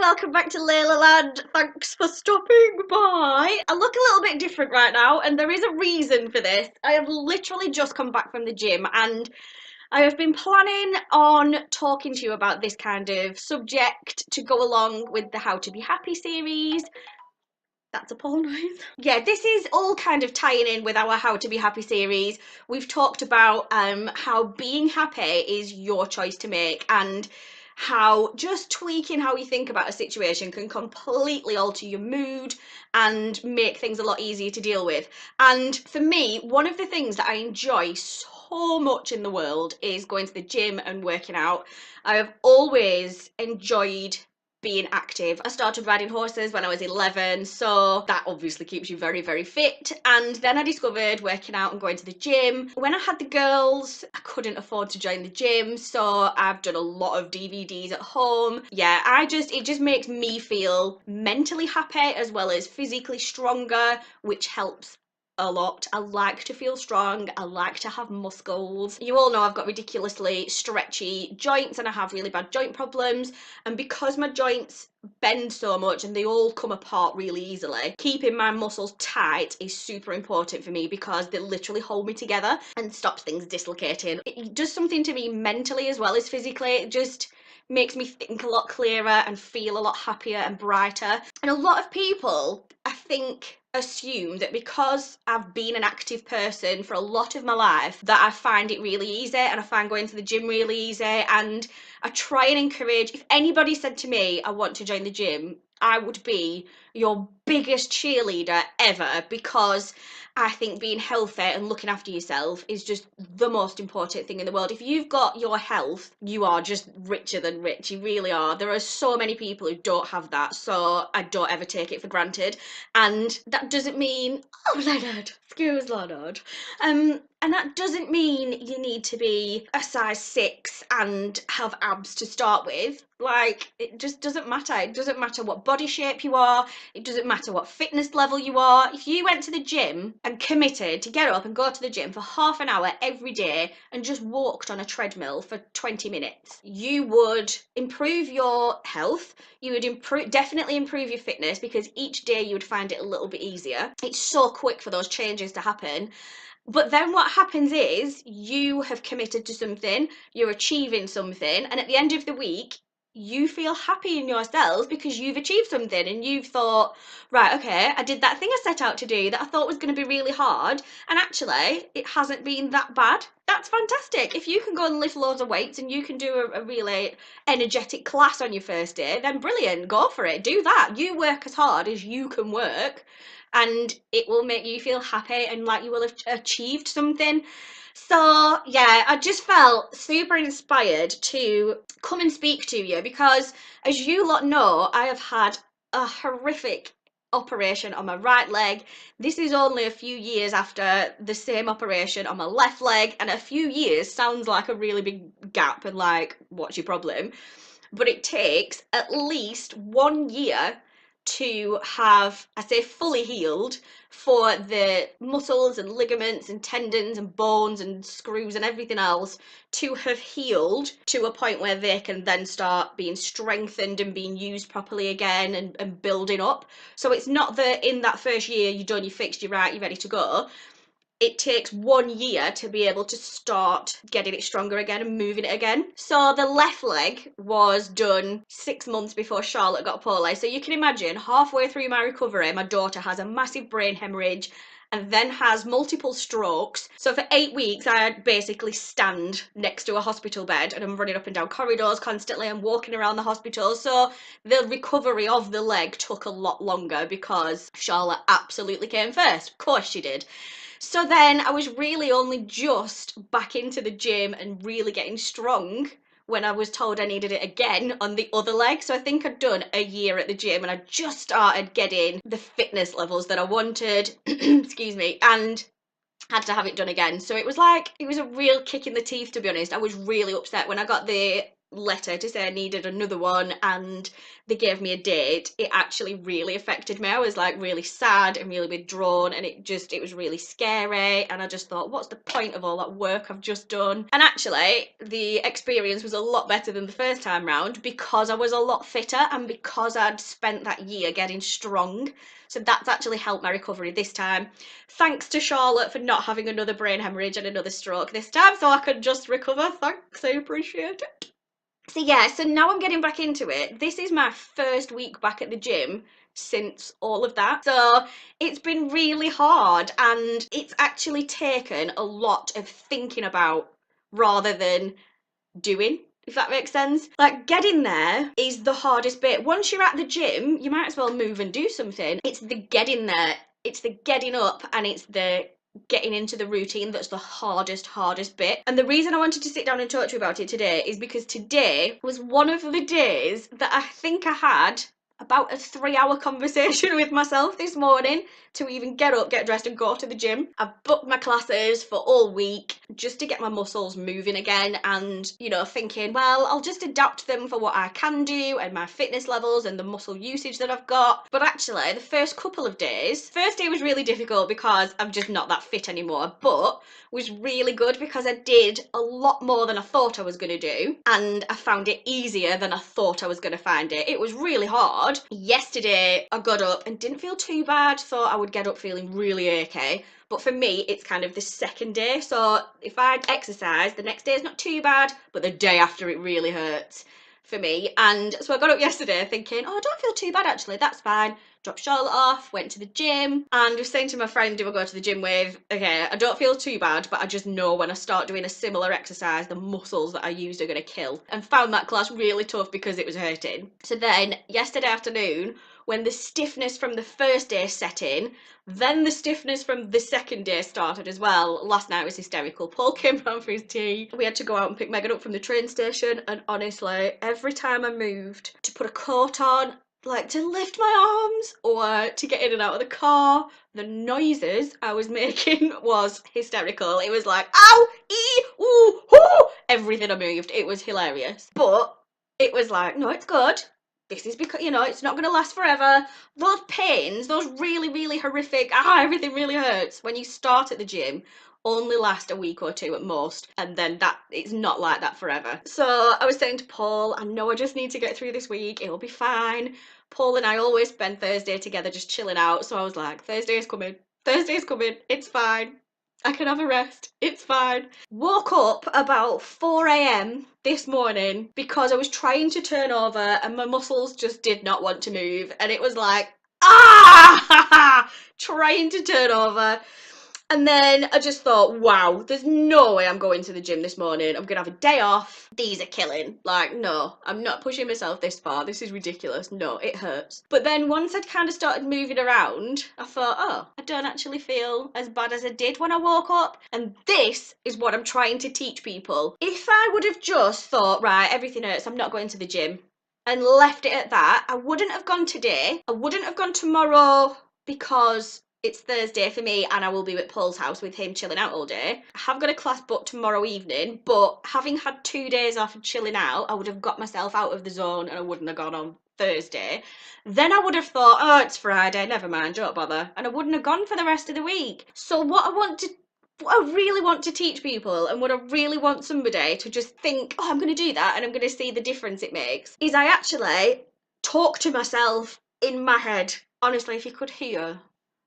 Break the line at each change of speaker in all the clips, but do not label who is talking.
welcome back to Leila Land. Thanks for stopping by. I look a little bit different right now, and there is a reason for this. I have literally just come back from the gym, and I have been planning on talking to you about this kind of subject to go along with the How to Be Happy series. That's a Paul noise. Yeah, this is all kind of tying in with our How to Be Happy series. We've talked about how being happy is your choice to make, and how just tweaking how you think about a situation can completely alter your mood and make things a lot easier to deal with. And for me, one of the things that I enjoy so much in the world is going to the gym and working out. I have always enjoyed being active. I started riding horses when I was 11, so that obviously keeps you very, very fit. And then I discovered working out and going to the gym. When I had the girls, I couldn't afford to join the gym, so I've done a lot of DVDs at home. Yeah, it just makes me feel mentally happy as well as physically stronger, which helps a lot. I like to feel strong. I like to have muscles. You all know I've got ridiculously stretchy joints and I have really bad joint problems, and because my joints bend so much and they all come apart really easily, keeping my muscles tight is super important for me because they literally hold me together and stops things dislocating. It does something to me mentally as well as physically. It just makes me think a lot clearer and feel a lot happier and brighter. And a lot of people, I think, assume that because I've been an active person for a lot of my life that I find it really easy, and I find going to the gym really easy, and I try and encourage. If anybody said to me I want to join the gym, I would be your biggest cheerleader ever, because I think being healthy and looking after yourself is just the most important thing in the world. If you've got your health, you are just richer than rich. You really are. There are so many people who don't have that, so I don't ever take it for granted. And that doesn't mean, oh Leonard, excuse Leonard, and that doesn't mean you need to be a size 6 and have abs to start with. Like, it just doesn't matter. It doesn't matter what body shape you are. It doesn't matter what fitness level you are. If you went to the gym and committed to get up and go to the gym for half an hour every day and just walked on a treadmill for 20 minutes, you would improve your health. You would definitely improve your fitness, because each day you would find it a little bit easier. It's so quick for those changes to happen. But then what happens is you have committed to something, you're achieving something, and at the end of the week, you feel happy in yourself because you've achieved something and you've thought, right, okay, I did that thing I set out to do that I thought was going to be really hard, and actually it hasn't been that bad. That's fantastic. If you can go and lift loads of weights and you can do a really energetic class on your first day, then brilliant, go for it. Do that. You work as hard as you can work, and it will make you feel happy and like you will have achieved something. So yeah, I just felt super inspired to come and speak to you because, as you lot know, I have had a horrific operation on my right leg. This is only a few years after the same operation on my left leg, and a few years sounds like a really big gap and like, what's your problem? But it takes at least 1 year to have, I say, fully healed, for the muscles and ligaments and tendons and bones and screws and everything else to have healed to a point where they can then start being strengthened and being used properly again, and building up. So it's not that in that first year you're done, you're fixed, you're right, you're ready to go. It takes 1 year to be able to start getting it stronger again and moving it again. So the left leg was done 6 months before Charlotte got poorly. So you can imagine, halfway through my recovery, my daughter has a massive brain hemorrhage and then has multiple strokes. So for 8 weeks, I basically stand next to a hospital bed and I'm running up and down corridors constantly and walking around the hospital. So the recovery of the leg took a lot longer because Charlotte absolutely came first. Of course she did. So then I was really only just back into the gym and really getting strong when I was told I needed it again on the other leg. So I think I'd done a year at the gym and I just started getting the fitness levels that I wanted, excuse me, and had to have it done again. So it was like, it was a real kick in the teeth, to be honest. I was really upset when I got the letter to say I needed another one, and they gave me a date, it actually really affected me. I was like really sad and really withdrawn, and it was really scary, and I just thought, what's the point of all that work I've just done? And actually the experience was a lot better than the first time round, because I was a lot fitter and because I'd spent that year getting strong. So that's actually helped my recovery this time. Thanks to Charlotte for not having another brain hemorrhage and another stroke this time, so I could just recover. Thanks, I appreciate it. So yeah, so now I'm getting back into it. This is my first week back at the gym since all of that. So it's been really hard, and it's actually taken a lot of thinking about rather than doing, if that makes sense. Like, getting there is the hardest bit. Once you're at the gym, you might as well move and do something. It's the getting there, it's the getting up, and it's the getting into the routine that's the hardest bit. And the reason I wanted to sit down and talk to you about it today is because today was one of the days that I think I had about a 3-hour conversation with myself this morning to even get up, get dressed and go to the gym. I've booked my classes for all week just to get my muscles moving again, and, you know, thinking, well, I'll just adapt them for what I can do and my fitness levels and the muscle usage that I've got. But actually, the first couple of days, first day was really difficult because I'm just not that fit anymore, but was really good because I did a lot more than I thought I was going to do, and I found it easier than I thought I was going to find it. It was really hard. Yesterday I got up and didn't feel too bad, thought I would get up feeling really achy, but for me it's kind of the second day. So if I'd exercise, the next day is not too bad, but the day after it really hurts for me. And so I got up yesterday thinking, oh, I don't feel too bad actually, that's fine. Dropped Charlotte off, went to the gym, and was saying to my friend who I go to the gym with, okay, I don't feel too bad, but I just know when I start doing a similar exercise, the muscles that I used are going to kill. And found that class really tough because it was hurting. So then yesterday afternoon, when the stiffness from the first day set in, then the stiffness from the second day started as well. Last night was hysterical. Paul came round for his tea. We had to go out and pick Megan up from the train station, and honestly, every time I moved to put a coat on, like to lift my arms or to get in and out of the car, the noises I was making was hysterical. It was like, ow, ee, ooh, hoo, everything I moved. It was hilarious. But it was like, no, it's good. This is because, you know, it's not going to last forever. Those pains, those really horrific, everything really hurts when you start at the gym, only last a week or two at most, and then that it's not like that forever. So I was saying to Paul, I know I just need to get through this week, it'll be fine. Paul and I always spend Thursday together just chilling out, so I was like, Thursday's coming, it's fine. I can have a rest, it's fine. Woke up about 4 a.m. this morning because I was trying to turn over and my muscles just did not want to move, and it was like, trying to turn over. And then I just thought, wow, there's no way I'm going to the gym this morning. I'm gonna have a day off. These are killing. Like, no, I'm not pushing myself this far. This is ridiculous. No, it hurts. But then once I'd kind of started moving around, I thought, oh, I don't actually feel as bad as I did when I woke up. And this is what I'm trying to teach people. If I would have just thought, right, everything hurts, I'm not going to the gym, and left it at that, I wouldn't have gone today. I wouldn't have gone tomorrow because it's Thursday for me and I will be at Paul's house with him chilling out all day. I have got a class booked tomorrow evening, but having had 2 days off and chilling out, I would have got myself out of the zone and I wouldn't have gone on Thursday. Then I would have thought, oh, it's Friday, never mind, don't bother. And I wouldn't have gone for the rest of the week. So what I really want to teach people, and what I really want somebody to just think, oh, I'm going to do that and I'm going to see the difference it makes, is I actually talk to myself in my head. Honestly, if you could hear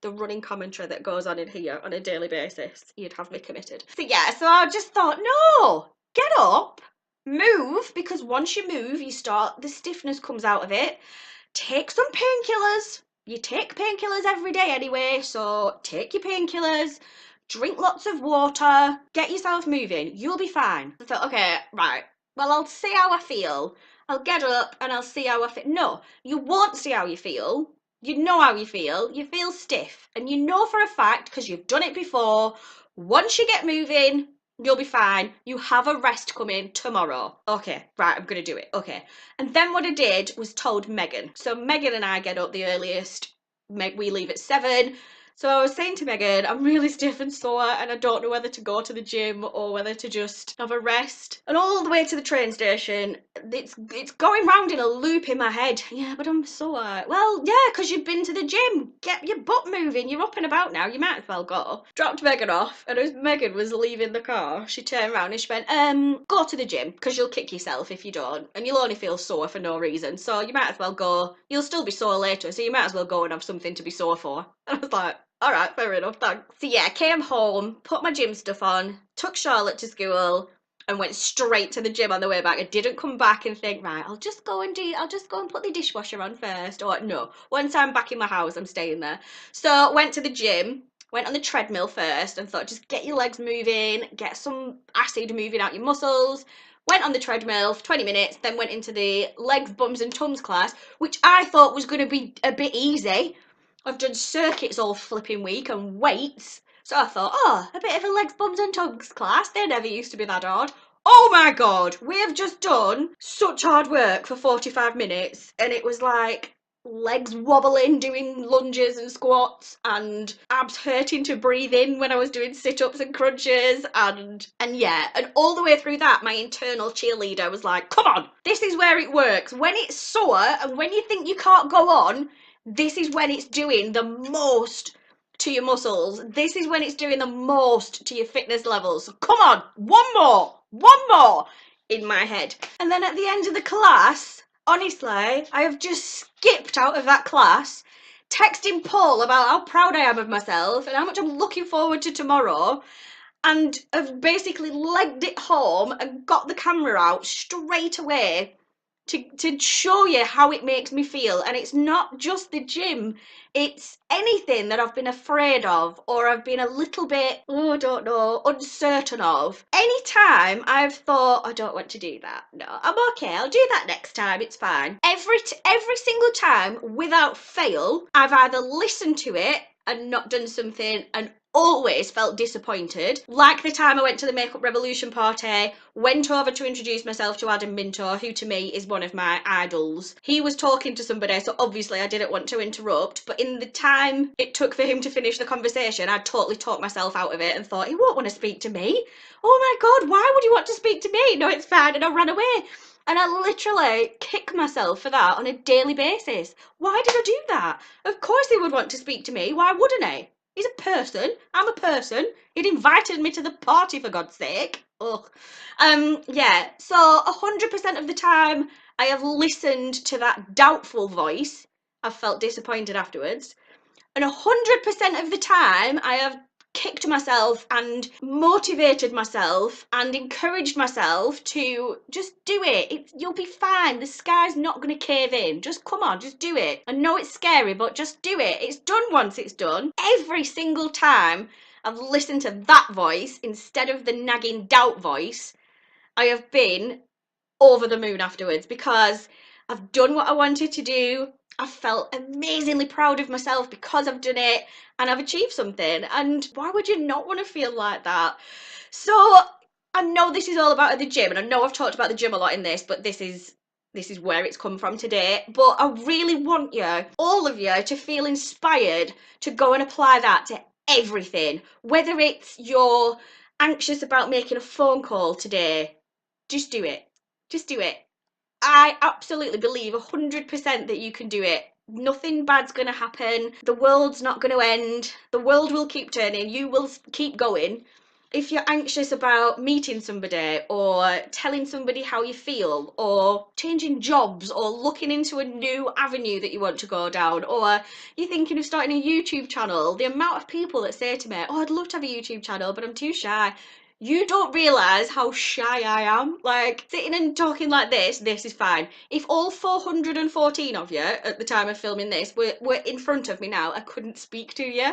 the running commentary that goes on in here on a daily basis, you'd have me committed. So yeah, so I just thought, no, get up, move, because once you move, the stiffness comes out of it. Take some painkillers. You take painkillers every day anyway, so take your painkillers, drink lots of water, get yourself moving, you'll be fine. I thought, okay, right, well, I'll see how I feel. I'll get up and I'll see how I feel. No, you won't see how you feel. You know how you feel stiff, and you know for a fact, because you've done it before, once you get moving, you'll be fine. You have a rest coming tomorrow. Okay, right, I'm gonna do it, okay. And then what I did was told Megan. So Megan and I get up the earliest, we leave at 7, So I was saying to Megan, I'm really stiff and sore and I don't know whether to go to the gym or whether to just have a rest. And all the way to the train station, it's going round in a loop in my head. Yeah, but I'm sore. Well, yeah, because you've been to the gym. Get your butt moving. You're up and about now. You might as well go. Dropped Megan off, and as Megan was leaving the car, she turned around and she went, go to the gym, because you'll kick yourself if you don't, and you'll only feel sore for no reason, so you might as well go. You'll still be sore later, so you might as well go and have something to be sore for. And I was like, alright, fair enough, thanks. So yeah, I came home, put my gym stuff on, took Charlotte to school, and went straight to the gym on the way back. I didn't come back and think, right, I'll just go and put the dishwasher on first. Or no, once I'm back in my house, I'm staying there. So went to the gym, went on the treadmill first and thought, just get your legs moving, get some acid moving out your muscles. Went on the treadmill for 20 minutes, then went into the legs, bums and tums class, which I thought was going to be a bit easy. I've done circuits all flipping week and weights. So I thought, oh, a bit of a legs, bums and tums class. They never used to be that hard. Oh my God, we have just done such hard work for 45 minutes. And it was like legs wobbling, doing lunges and squats, and abs hurting to breathe in when I was doing sit-ups and crunches. And yeah, and all the way through that, my internal cheerleader was like, come on, this is where it works. When it's sore and when you think you can't go on, this is when it's doing the most to your muscles. This is when it's doing the most to your fitness levels. So come on, one more in my head. And then at the end of the class, honestly, I have just skipped out of that class, texting Paul about how proud I am of myself and how much I'm looking forward to tomorrow, and have basically legged it home and got the camera out straight away to show you how it makes me feel. And it's not just the gym, it's anything that I've been afraid of or I've been a little bit, I don't know, uncertain of. Anytime I've thought, I don't want to do that, no, I'm okay, I'll do that next time, it's fine. Every single time, without fail, I've either listened to it and not done something and always felt disappointed. Like the time I went to the Makeup Revolution party, went over to introduce myself to Adam Minto, who to me is one of my idols. He was talking to somebody, so obviously I didn't want to interrupt, but in the time it took for him to finish the conversation, I totally talked myself out of it and thought, he won't want to speak to me. Oh my God, why would you want to speak to me? No, it's fine, and I ran away. And I literally kick myself for that on a daily basis. Why did I do that? Of course he would want to speak to me. Why wouldn't he? He's a person. I'm a person. He'd invited me to the party, for God's sake. Ugh. Yeah, so 100% of the time I have listened to that doubtful voice. I've felt disappointed afterwards. And 100% of the time I have kicked myself and motivated myself and encouraged myself to just do it. You'll be fine. The sky's not going to cave in. Just come on, just do it. I know it's scary, but just do it. It's done once it's done. Every single time I've listened to that voice instead of the nagging doubt voice, I have been over the moon afterwards because I've done what I wanted to do. I felt amazingly proud of myself because I've done it and I've achieved something. And why would you not want to feel like that? So I know this is all about the gym, and I know I've talked about the gym a lot in this, but this is where it's come from today. But I really want you, all of you, to feel inspired to go and apply that to everything. Whether it's you're anxious about making a phone call today, just do it. Just do it. I absolutely believe 100% that you can do it. Nothing bad's going to happen. The world's not going to end. The world will keep turning. You will keep going. If you're anxious about meeting somebody or telling somebody how you feel or changing jobs or looking into a new avenue that you want to go down, or you're thinking of starting a YouTube channel, the amount of people that say to me, oh, I'd love to have a YouTube channel, but I'm too shy. You don't realise how shy I am. Like, sitting and talking like this is fine. If all 414 of you at the time of filming this were in front of me now, I couldn't speak to you.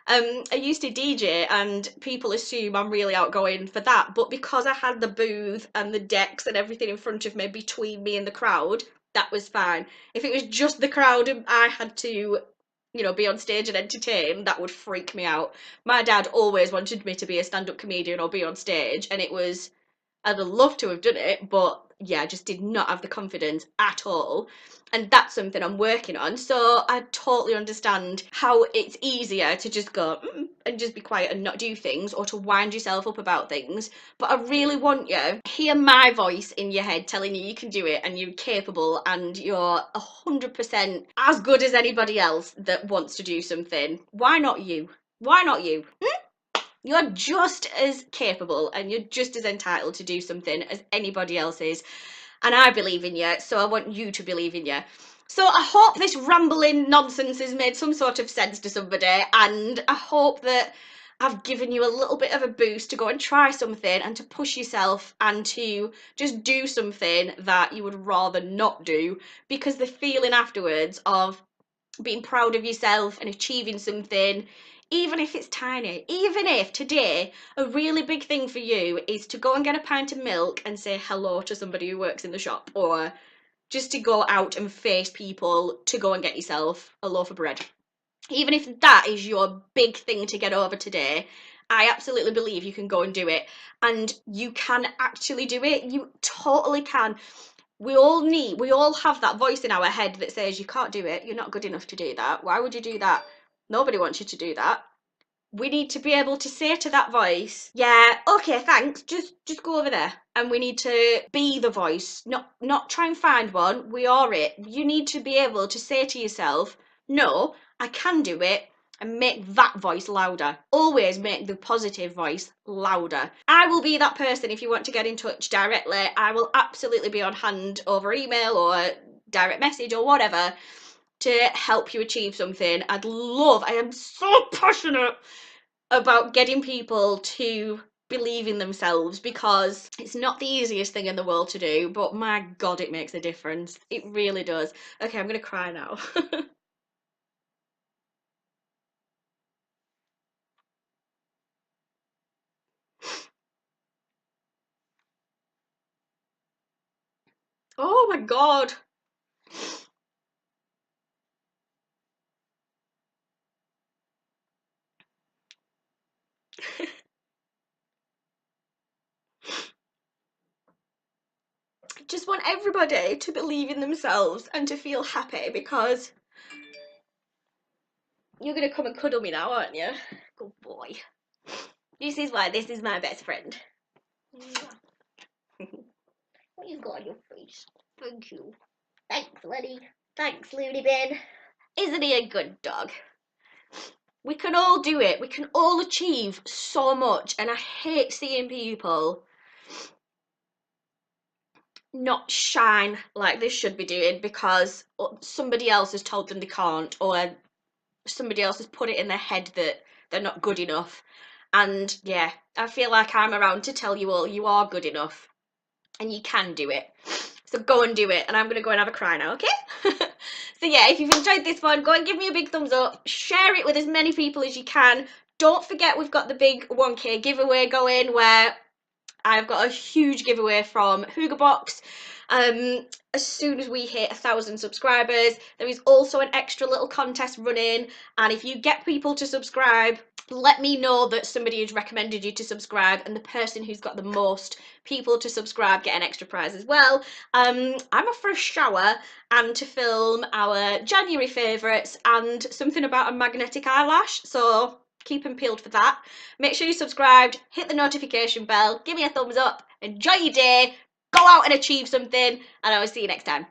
I used to DJ and people assume I'm really outgoing for that, but because I had the booth and the decks and everything in front of me between me and the crowd, that was fine. If it was just the crowd and I had to, be on stage and entertain, that would freak me out. My dad always wanted me to be a stand-up comedian or be on stage, and I'd have loved to have done it, but yeah, I just did not have the confidence at all. And that's something I'm working on. So I totally understand how it's easier to just go and just be quiet and not do things, or to wind yourself up about things. But I really want you to hear my voice in your head telling you can do it and you're capable and you're 100% as good as anybody else that wants to do something. Why not you? Why not you? You're just as capable and you're just as entitled to do something as anybody else is. And I believe in you, so I want you to believe in you. So I hope this rambling nonsense has made some sort of sense to somebody, and I hope that I've given you a little bit of a boost to go and try something and to push yourself and to just do something that you would rather not do, because the feeling afterwards of being proud of yourself and achieving something, even if it's tiny, even if today a really big thing for you is to go and get a pint of milk and say hello to somebody who works in the shop, or just to go out and face people to go and get yourself a loaf of bread. Even if that is your big thing to get over today, I absolutely believe you can go and do it. And you can actually do it. You totally can. We all have that voice in our head that says you can't do it, you're not good enough to do that, why would you do that, nobody wants you to do that. We need to be able to say to that voice, yeah, okay, thanks, just go over there. And we need to be the voice, not try and find one. We are it. You need to be able to say to yourself, no, I can do it, and make that voice louder. Always make the positive voice louder. I will be that person if you want to get in touch directly. I will absolutely be on hand over email or direct message or whatever to help you achieve something. I am so passionate about getting people to believe in themselves, because it's not the easiest thing in the world to do, but my God, it makes a difference. It really does. Okay, I'm gonna cry now. Oh my God. I just want everybody to believe in themselves and to feel happy, because you're gonna come and cuddle me now, aren't you? Good boy. This is why this is my best friend. What you got on your face? Thank you. Thanks, Lenny. Thanks, Looney Bin. Isn't he a good dog? We can all do it. We can all achieve so much. And I hate seeing people not shine like they should be doing because somebody else has told them they can't, or somebody else has put it in their head that they're not good enough. And yeah, I feel like I'm around to tell you all you are good enough and you can do it. So go and do it. And I'm going to go and have a cry now, okay? So yeah, if you've enjoyed this one, go and give me a big thumbs up. Share it with as many people as you can. Don't forget we've got the big 1K giveaway going, where I've got a huge giveaway from Hugobox. As soon as we hit 1,000 subscribers, there is also an extra little contest running, and if you get people to subscribe, let me know that somebody has recommended you to subscribe, and the person who's got the most people to subscribe get an extra prize as well. I'm off for a shower and to film our January favourites and something about a magnetic eyelash, so keep them peeled for that. Make sure you're subscribed, hit the notification bell, give me a thumbs up, enjoy your day, go out and achieve something, and I will see you next time.